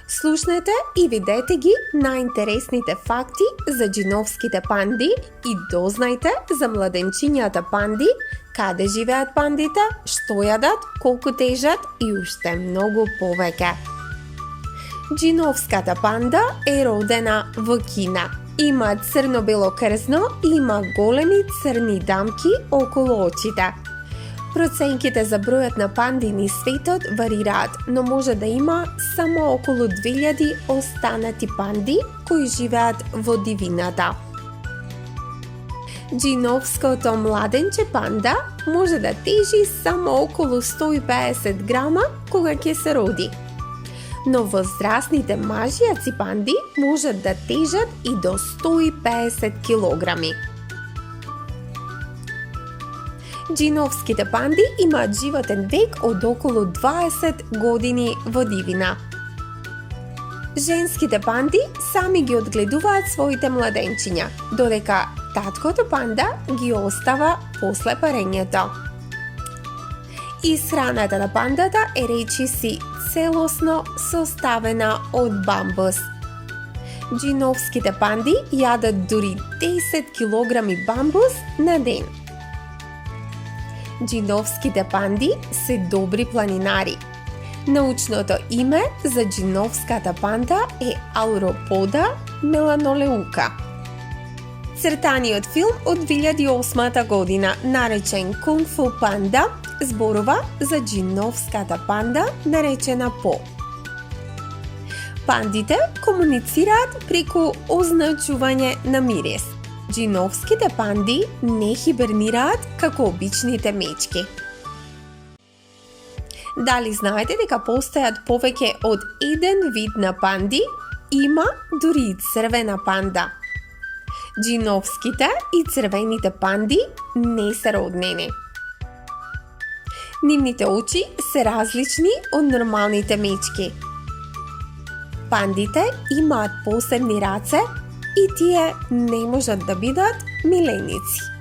Слушнете и видете ги најинтересните факти за џиновските панди и дознајте за младенчињата панди, каде живеат пандите, што јадат, колку тежат и уште многу повеќе. Џиновската панда е родена во Кина. Има црно-бело крзно и има големи црни дамки околу очите. Проценките за бројот на панди низ светот варираат, но може да има само околу 2000 останати панди кои живеат во дивината. Џиновското младенче панда може да тежи само околу 150 грама кога ќе се роди. Но возрастните мажјаци панди можат да тежат и до 150 килограми. Џиновските панди имаат животен век од околу 20 години во дивина. Женските панди сами ги одгледуваат своите младенчиња, додека таткото панда ги остава после парењето. Исхраната на пандата е речиси целосно составена од бамбус. Џиновските панди јадат дури 10 килограми бамбус на ден. Џиновските панди се добри планинари. Научното име за џиновската панда е Ауропода меланолеука. Цртаниот филм од 2008 година, наречен Кунг Фу Панда, зборува за џиновската панда, наречена По. Пандите комуницираат преку означување на мирис. Џиновските панди не хибернираат како обичните мечки. Дали знаете дека постојат повеќе од еден вид на панди? Има дури и црвена панда. Џиновските и црвените панди не се роднини. Нивните очи се различни од нормалните мечки. Пандите имаат посебни раце и тие не можат да бидат миленици.